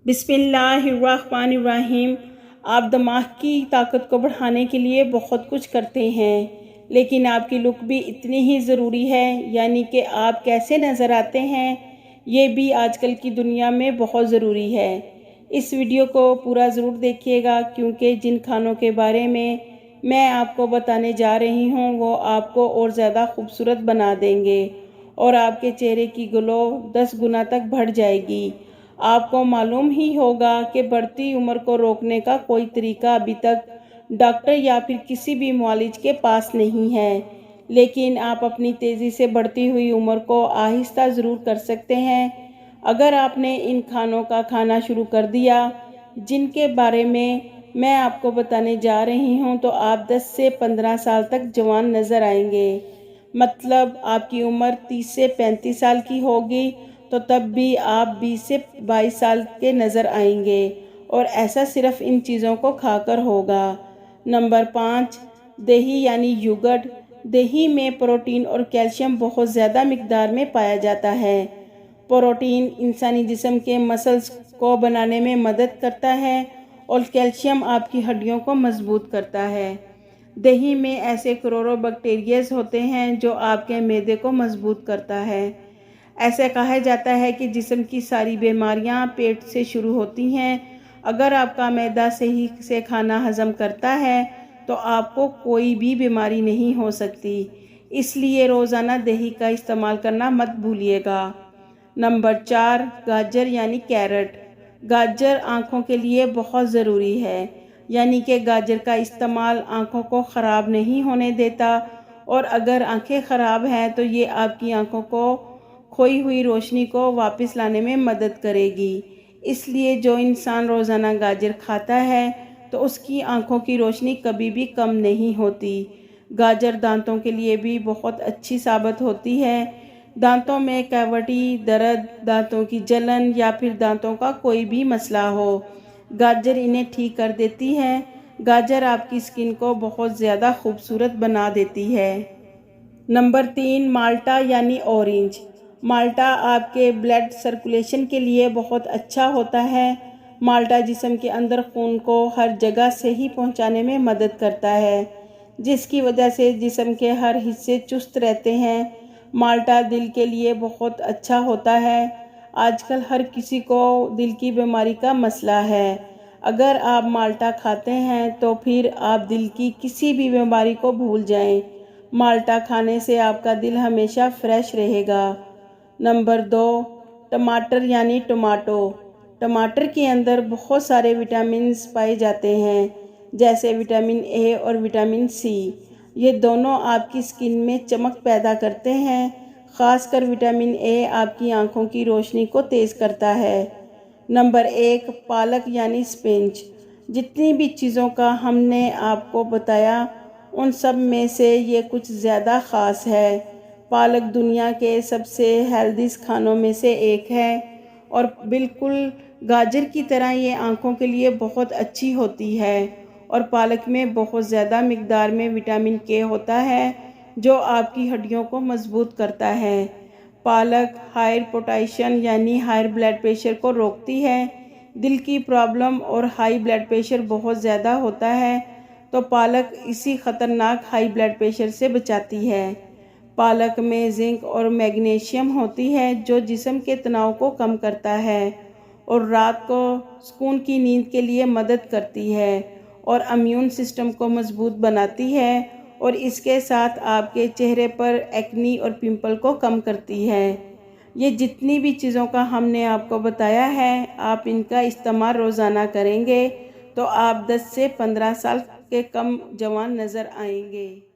बिस्मिल्लाहिर्रहमानिर्रहीम। आप दिमाग की ताकत को बढ़ाने के लिए बहुत कुछ करते हैं, लेकिन आपकी लुक भी इतनी ही ज़रूरी है, यानी कि आप कैसे नज़र आते हैं ये भी आजकल की दुनिया में बहुत ज़रूरी है। इस वीडियो को पूरा ज़रूर देखिएगा, क्योंकि जिन खानों के बारे में मैं आपको बताने जा रही हूँ वो आपको और ज़्यादा खूबसूरत बना देंगे और आपके चेहरे की ग्लो 10 गुना तक बढ़ जाएगी। आपको मालूम ही होगा कि बढ़ती उम्र को रोकने का कोई तरीका अभी तक डॉक्टर या फिर किसी भी मुआलिज के पास नहीं है, लेकिन आप अपनी तेज़ी से बढ़ती हुई उम्र को आहिस्ता ज़रूर कर सकते हैं अगर आपने इन खानों का खाना शुरू कर दिया जिनके बारे में मैं आपको बताने जा रही हूं। तो आप 10 से 15 साल तक जवान नज़र आएंगे। मतलब आपकी उम्र 30 से 35 साल की होगी तो तब भी आप 20 से 22 साल के नज़र आएंगे, और ऐसा सिर्फ इन चीज़ों को खाकर होगा। नंबर 5, दही यानी योगर्ट। दही में प्रोटीन और कैल्शियम बहुत ज़्यादा मिकदार में पाया जाता है। प्रोटीन इंसानी जिस्म के मसल्स को बनाने में मदद करता है और कैल्शियम आपकी हड्डियों को मजबूत करता है। दही में ऐसे करोड़ों बैक्टीरियाज होते हैं जो आपके मैदे को मजबूत करता है। ऐसे कहा जाता है कि जिस्म की सारी बीमारियां पेट से शुरू होती हैं। अगर आपका मैदा सही से खाना हजम करता है तो आपको कोई भी बीमारी नहीं हो सकती। इसलिए रोज़ाना दही का इस्तेमाल करना मत भूलिएगा। नंबर 4, गाजर यानी कैरेट। गाजर आँखों के लिए बहुत ज़रूरी है, यानी कि गाजर का इस्तेमाल आँखों को ख़राब नहीं होने देता, और अगर आँखें ख़राब हैं तो ये आपकी आँखों को खोई हुई रोशनी को वापस लाने में मदद करेगी। इसलिए जो इंसान रोज़ाना गाजर खाता है तो उसकी आँखों की रोशनी कभी भी कम नहीं होती। गाजर दांतों के लिए भी बहुत अच्छी साबित होती है। दांतों में कैविटी, दर्द, दांतों की जलन या फिर दांतों का कोई भी मसला हो, गाजर इन्हें ठीक कर देती है। गाजर आपकी स्किन को बहुत ज़्यादा खूबसूरत बना देती है। नंबर 3, माल्टा यानी ऑरेंज। माल्टा आपके ब्लड सर्कुलेशन के लिए बहुत अच्छा होता है। माल्टा जिस्म के अंदर खून को हर जगह सही पहुंचाने में मदद करता है, जिसकी वजह से जिस्म के हर हिस्से चुस्त रहते हैं। माल्टा दिल के लिए बहुत अच्छा होता है। आजकल हर किसी को दिल की बीमारी का मसला है। अगर आप माल्टा खाते हैं तो फिर आप दिल की किसी भी बीमारी को भूल जाएं। माल्टा खाने से आपका दिल हमेशा फ्रेश रहेगा। नंबर 2, टमाटर यानी टमाटो। टमाटर के अंदर बहुत सारे विटामिन्स पाए जाते हैं, जैसे विटामिन ए और विटामिन सी। ये दोनों आपकी स्किन में चमक पैदा करते हैं। ख़ासकर विटामिन ए आपकी आँखों की रोशनी को तेज़ करता है। नंबर 1, पालक यानी स्पिनच। जितनी भी चीज़ों का हमने आपको बताया उन सब में से ये कुछ ज़्यादा ख़ास है। पालक दुनिया के सबसे हेल्दी खानों में से एक है, और बिल्कुल गाजर की तरह ये आँखों के लिए बहुत अच्छी होती है। और पालक में बहुत ज़्यादा मिकदार में विटामिन के होता है जो आपकी हड्डियों को मजबूत करता है। पालक हायर पोटेंशियल यानी हायर ब्लड प्रेशर को रोकती है। दिल की प्रॉब्लम और हाई ब्लड प्रेशर बहुत ज़्यादा होता है तो पालक इसी ख़तरनाक हाई ब्लड प्रेशर से बचाती है। पालक में जिंक और मैग्नीशियम होती है जो जिस्म के तनाव को कम करता है और रात को सुकून की नींद के लिए मदद करती है और इम्यून सिस्टम को मजबूत बनाती है, और इसके साथ आपके चेहरे पर एक्नी और पिंपल को कम करती है। ये जितनी भी चीज़ों का हमने आपको बताया है, आप इनका इस्तेमाल रोज़ाना करेंगे तो आप 10 से 15 साल के कम जवान नज़र आएंगे।